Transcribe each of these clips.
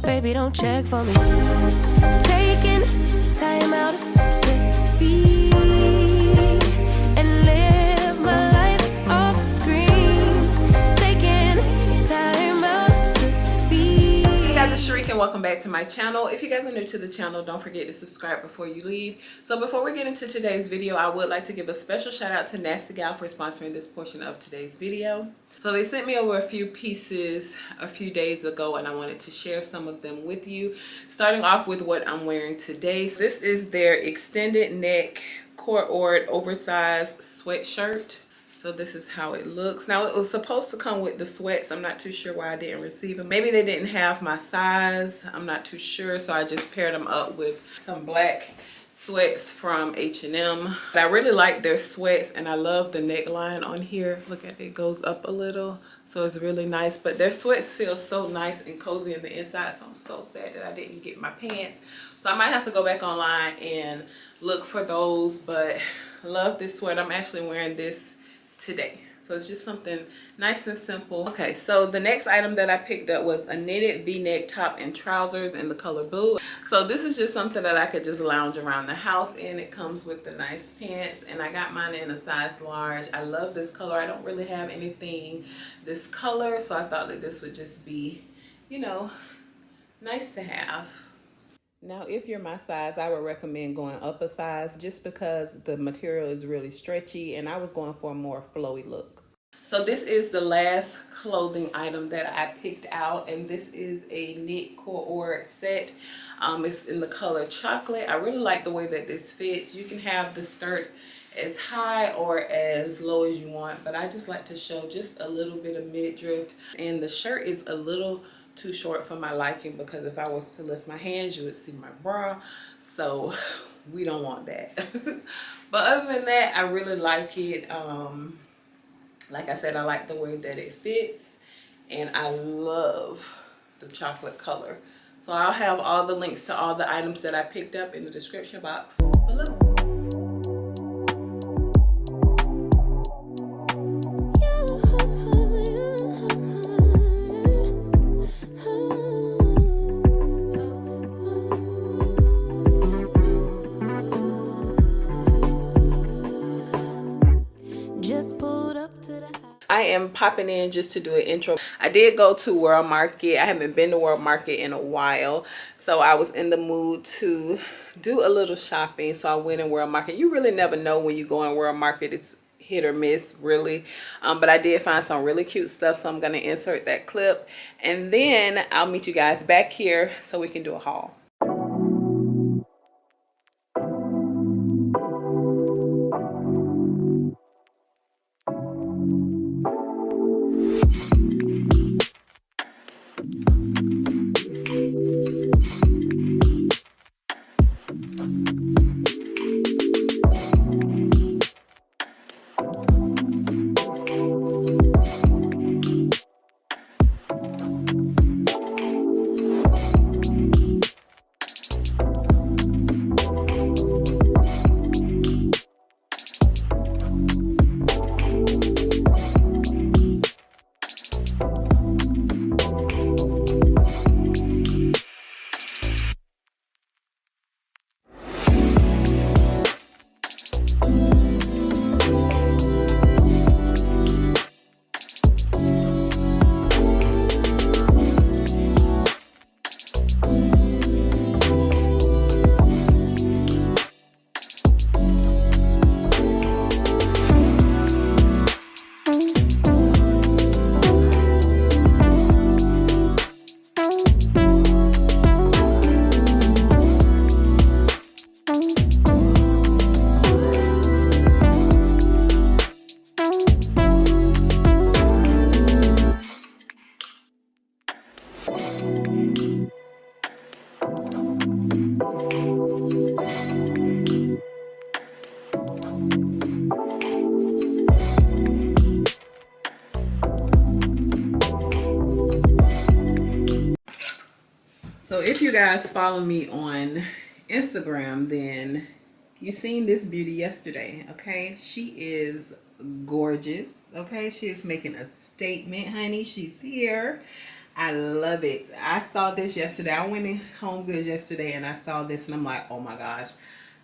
Baby, don't check for me. Taking time out to be and live my life off screen. Taking time out to be. Hey guys, it's Sharika and welcome back to my channel. If you guys are new to the channel, don't forget to subscribe before you leave. So before we get into today's video, I would like to give a special shout out to Nasty Gal for sponsoring this portion of today's video. So they sent me over a few pieces a few days ago and I wanted to share some of them with you. Starting off with what I'm wearing today. So this is their extended neck Coord oversized sweatshirt. So this is how it looks. Now it was supposed to come with the sweats. I'm not too sure why I didn't receive them. Maybe they didn't have my size. I'm not too sure. So I just paired them up with some black sweats from H&M. But I really like their sweats and I love the neckline on here. Look at it, it goes up a little. So it's really nice. But their sweats feel so nice and cozy on the inside. So I'm so sad that I didn't get my pants. So I might have to go back online and look for those. But I love this sweat. I'm actually wearing this today. So it's just something nice and simple. Okay, so the next item that I picked up was a knitted v-neck top and trousers in the color blue. So this is just something that I could just lounge around the house in. It comes with the nice pants and I got mine in a size large. I love this color. I don't really have anything this color, so I thought that this would just be, you know, nice to have. Now, if you're my size, I would recommend going up a size just because the material is really stretchy and I was going for a more flowy look. So this is the last clothing item that I picked out, and this is a knit Coord set. It's in the color chocolate. I really like the way that this fits. You can have the skirt as high or as low as you want, but I just like to show just a little bit of midriff, and the shirt is a little too short for my liking because if I was to lift my hands you would see my bra, so we don't want that. But other than that, I really like it. Like I said, I like the way that it fits and I love the chocolate color. So I'll have all the links to all the items that I picked up in the description box below. I am popping in just to do an intro. I did go to World Market. I haven't been to World Market in a while, so I was in the mood to do a little shopping, so I went in World Market. You really never know when you go in World Market. It's hit or miss, really. But I did find some really cute stuff, so I'm going to insert that clip and then I'll meet you guys back here so we can do a haul. So if you guys follow me on Instagram, then you seen this beauty yesterday. Okay, she is gorgeous. Okay, she is making a statement, honey. She's here. I love it. I saw this yesterday. I went in Home Goods yesterday and I saw this and I'm like, oh my gosh,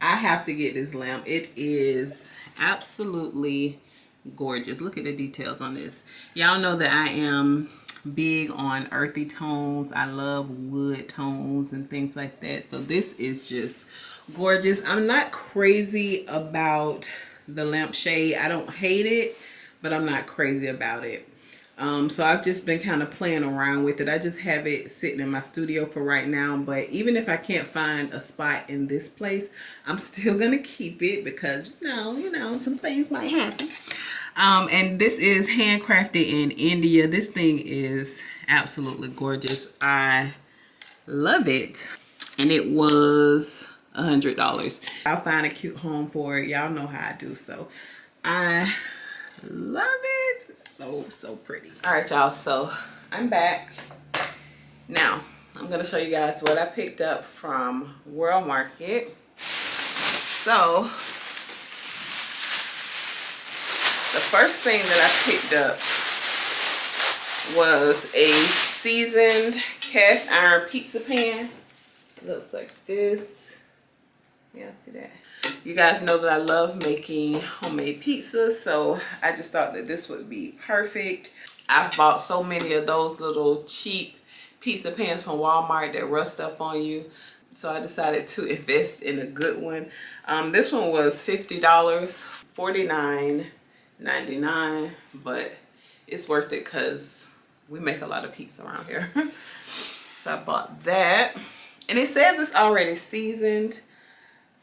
I have to get this lamp. It is absolutely gorgeous. Look at the details on this. Y'all know that I am big on earthy tones. I love wood tones and things like that. So this is just gorgeous. I'm not crazy about the lampshade. I don't hate it, but I'm not crazy about it. So I've just been kind of playing around with it. I just have it sitting in my studio for right now, but even if I can't find a spot in this place, I'm still gonna keep it because you know, some things might happen. And this is handcrafted in India. This thing is absolutely gorgeous. I love it. And it was $100. I'll find a cute home for it. Y'all know how I do, so I love it. So pretty. All right, y'all, so I'm back now. I'm gonna show you guys what I picked up from World Market. So the first thing that I picked up was a seasoned cast iron pizza pan. It looks like this. Yeah, see that? You guys know that I love making homemade pizzas, so I just thought that this would be perfect. I've bought so many of those little cheap pizza pans from Walmart that rust up on you, so I decided to invest in a good one. This one was $50, $49.99, but it's worth it because we make a lot of pizza around here. So I bought that, and it says it's already seasoned.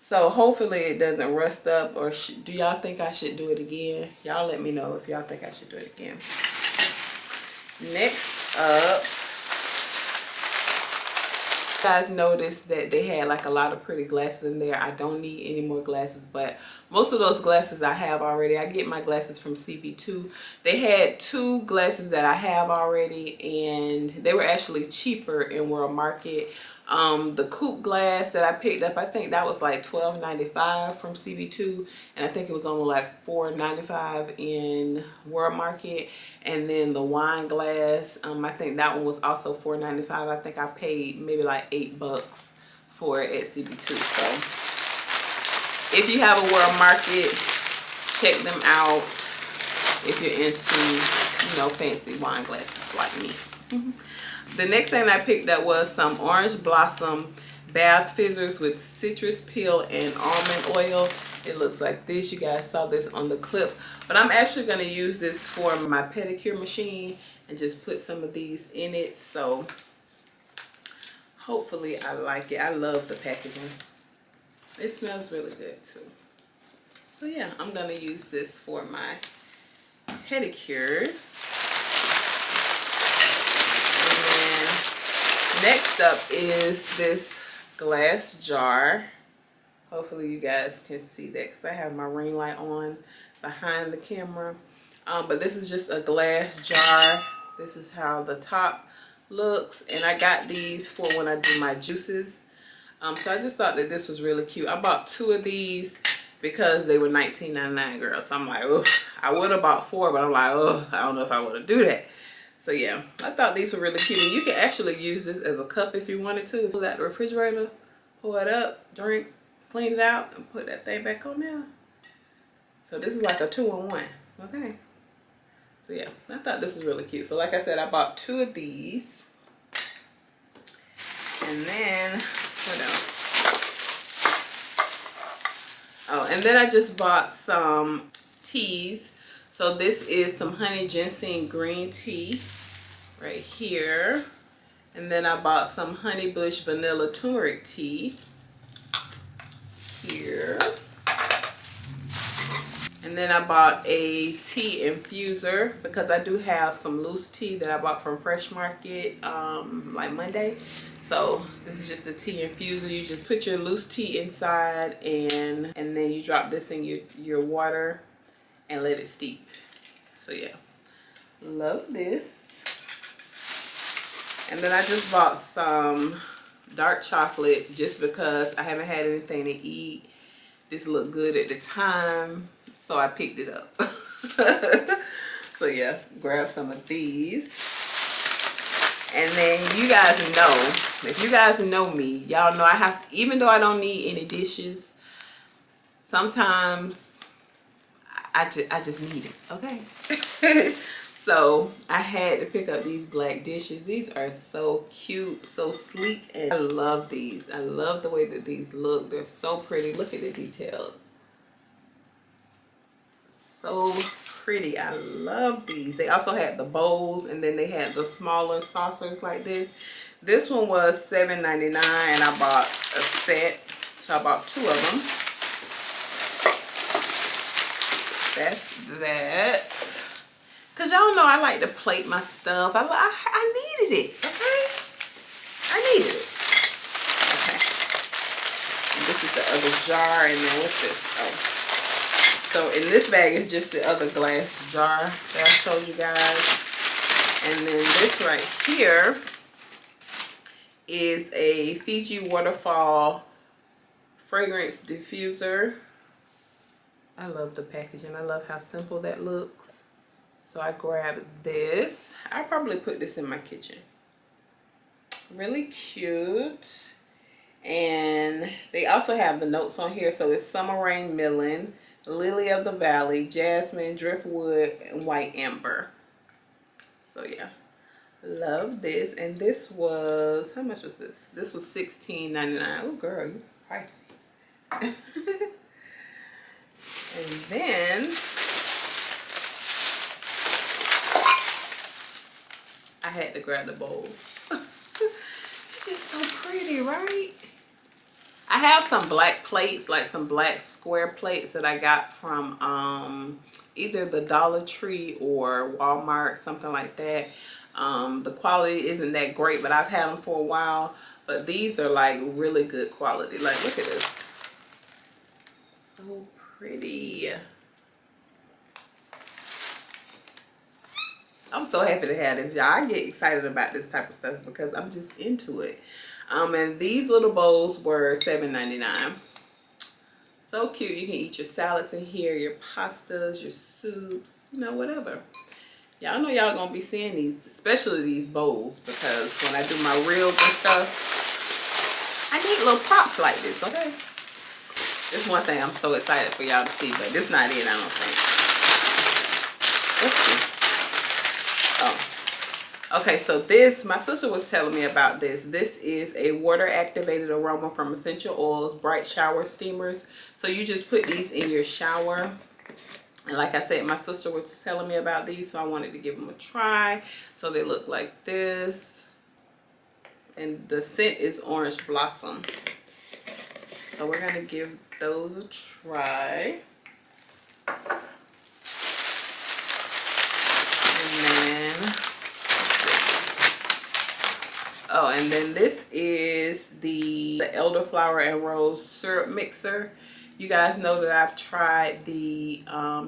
So hopefully it doesn't rust up. Or do y'all think I should do it again? Y'all let me know if y'all think I should do it again. Next up, you guys noticed that they had like a lot of pretty glasses in there. I don't need any more glasses, but most of those glasses I have already. I get my glasses from CB2. They had 2 glasses that I have already, and they were actually cheaper in World Market. The coupe glass that I picked up, I think that was like $12.95 from CB2, and I think it was only like $4.95 in World Market. And then the wine glass, I think that one was also $4.95. I think I paid maybe like $8 for it at CB2. So if you have a World Market, check them out if you're into, you know, fancy wine glasses like me. The next thing I picked up was some Orange Blossom Bath Fizzers with citrus peel and almond oil. It looks like this. You guys saw this on the clip. But I'm actually going to use this for my pedicure machine and just put some of these in it. So hopefully I like it. I love the packaging. It smells really good too. So yeah, I'm going to use this for my pedicures. Next up is this glass jar. Hopefully you guys can see that because I have my ring light on behind the camera. But this is just a glass jar. This is how the top looks, and I got these for when I do my juices. So I just thought that this was really cute. I bought 2 of these because they were $19.99, girl. So I'm like, oh, I would have bought 4, but I'm like, oh, I don't know if I want to do that. So yeah, I thought these were really cute. And you can actually use this as a cup if you wanted to. Pull out the refrigerator, pull it up, drink, clean it out, and put that thing back on there. So this is like a 2-in-1. Okay. So yeah, I thought this was really cute. So like I said, I bought 2 of these. And then, what else? Oh, and then I just bought some teas. So this is some honey ginseng green tea right here. And then I bought some honey bush vanilla turmeric tea here. And then I bought a tea infuser because I do have some loose tea that I bought from Fresh Market like Monday. So this is just a tea infuser. You just put your loose tea inside and then you drop this in your water and let it steep. So yeah, love this. And then I just bought some dark chocolate just because I haven't had anything to eat. This looked good at the time, so I picked it up. So yeah, grab some of these. And then you guys know, if you guys know me, y'all know I have, even though I don't need any dishes, sometimes I just need it, okay? So I had to pick up these black dishes. These are so cute, so sleek, and I love these. I love the way that these look. They're so pretty. Look at the detail. So pretty. I love these. They also had the bowls, and then they had the smaller saucers like this. This one was $7.99, and I bought a set. So I bought 2 of them. That's that. Cause y'all know I like to plate my stuff. I needed it, okay? I needed it. Okay. And this is the other jar, and then what's this? Oh. So in this bag is just the other glass jar that I showed you guys. And then this right here is a Fiji Waterfall fragrance diffuser. I love the packaging. I love how simple that looks. So I grabbed this. I'll probably put this in my kitchen. Really cute. And they also have the notes on here. So it's Summer Rain Millen, Lily of the Valley, Jasmine, Driftwood, and White Amber. So yeah, love this. And this was, how much was this? This was $16.99. Oh girl, you pricey. And then I had to grab the bowls. It's just so pretty, right? I have some black plates, like some black square plates that I got from either the Dollar Tree or Walmart, something like that. The quality isn't that great, but I've had them for a while. But these are like really good quality. Like, look at this. So pretty. I'm so happy to have this, y'all. I get excited about this type of stuff because I'm just into it. And these little bowls were $7.99. So cute. You can eat your salads in here, your pastas, your soups, you know, whatever. Y'all know y'all gonna be seeing these, especially these bowls, because when I do my reels and stuff, I need little props like this, okay? This one thing I'm so excited for y'all to see, but this not it, I don't think. What's this? Oh, okay, so this, my sister was telling me about this. This is a water activated aroma from essential oils, bright shower steamers. So you just put these in your shower. And like I said, my sister was telling me about these, so I wanted to give them a try. So they look like this. And the scent is Orange Blossom. So we're gonna give those a try. Oh, and then this is the elderflower and rose syrup mixer. You guys know that I've tried the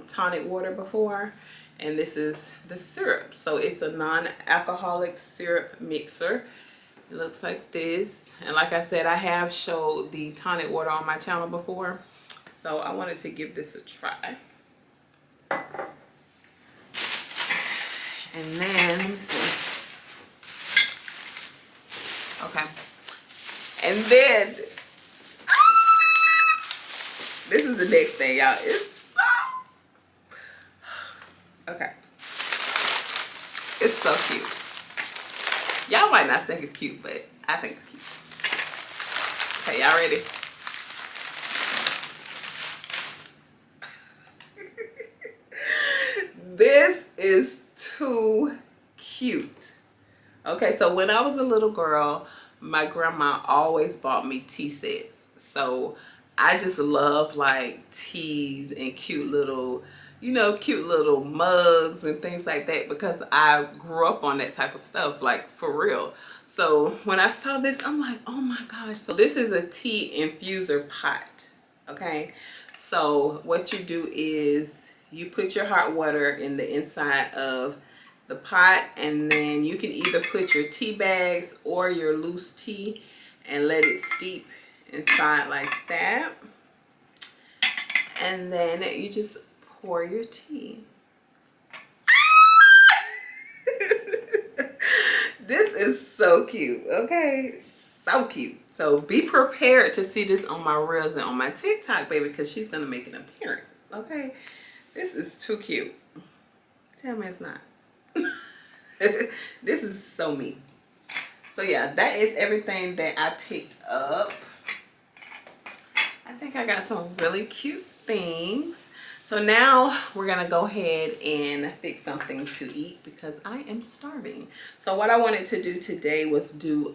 tonic water before, and this is the syrup. So it's a non-alcoholic syrup mixer. It looks like this. And like I said, I have showed the tonic water on my channel before. So I wanted to give this a try. And then, let me see. Okay. And then, this is the next thing, y'all. It's so, okay. It's so cute. Y'all might not think it's cute, but I think it's cute. Okay, y'all ready? This is too cute. Okay, so when I was a little girl, my grandma always bought me tea sets. So I just love like teas and cute little, you know, cute little mugs and things like that, because I grew up on that type of stuff, like for real. So when I saw this, I'm like, oh my gosh. So this is a tea infuser pot, okay? So what you do is you put your hot water in the inside of the pot, and then you can either put your tea bags or your loose tea and let it steep inside like that. And then you just pour your tea. This is so cute, okay? So cute. So be prepared to see this on my Reels and on my TikTok, baby, because she's going to make an appearance, okay? This is too cute. Tell me it's not. This is so me. So yeah, that is everything that I picked up. I think I got some really cute things. So now we're gonna go ahead and fix something to eat because I am starving. So what I wanted to do today was do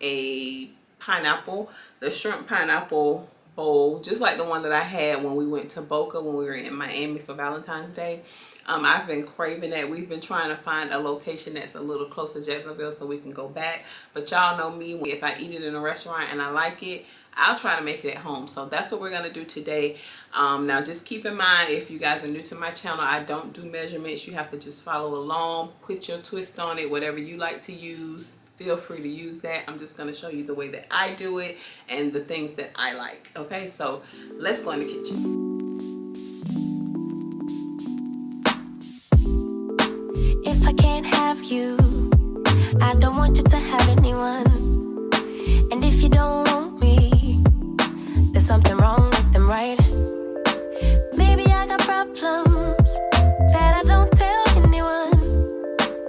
a pineapple, the shrimp pineapple bowl, just like the one that I had when we went to Boca when we were in Miami for Valentine's Day. I've been craving that. We've been trying to find a location that's a little closer to Jacksonville so we can go back. But y'all know me, if I eat it in a restaurant and I like it, I'll try to make it at home. So that's what we're going to do today. Now just keep in mind, if you guys are new to my channel, I don't do measurements. You have to just follow along, put your twist on it, whatever you like to use. Feel free to use that. I'm just going to show you the way that I do it and the things that I like. Okay, so let's go in the kitchen. If I can't have you, I don't want you to have anyone. And if you don't want me, there's something wrong with them, right? Maybe I got problems that I don't tell anyone.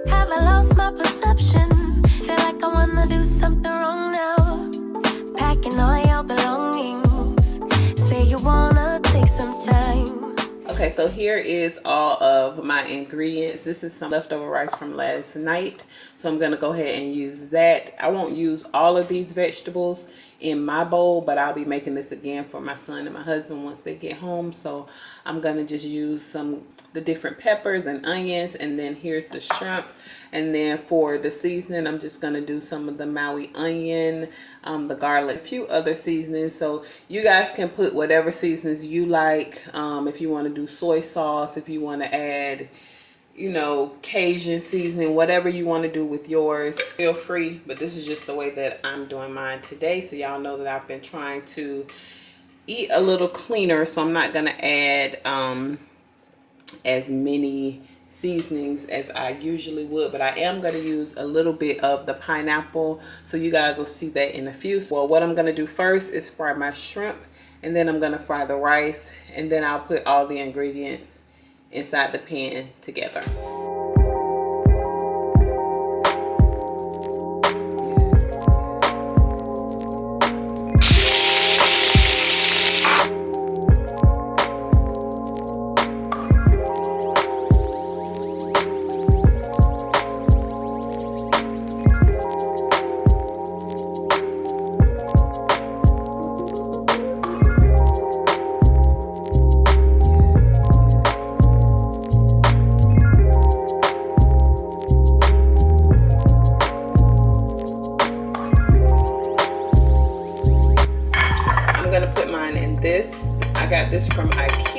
Have I lost my perception? Feel like I wanna do something wrong now. Packing all your belongings. Say you wanna take some time. Okay, so here is all of my ingredients. This is some leftover rice from last night, so I'm gonna go ahead and use that. I won't use all of these vegetables in my bowl, but I'll be making this again for my son and my husband once they get home. So I'm gonna just use the different peppers and onions, and then here's the shrimp. And then for the seasoning, I'm just gonna do some of the Maui onion, the garlic, a few other seasonings. So you guys can put whatever seasonings you like. If you want to do soy sauce, if you want to add, you know, Cajun seasoning, whatever you want to do with yours, feel free. But this is just the way that I'm doing mine today. So y'all know that I've been trying to eat a little cleaner, so I'm not gonna add as many seasonings as I usually would, but I am going to use a little bit of the pineapple, so you guys will see that in a few. Well, what I'm going to do first is fry my shrimp, and then I'm going to fry the rice, and then I'll put all the ingredients inside the pan together. I got this from IKEA.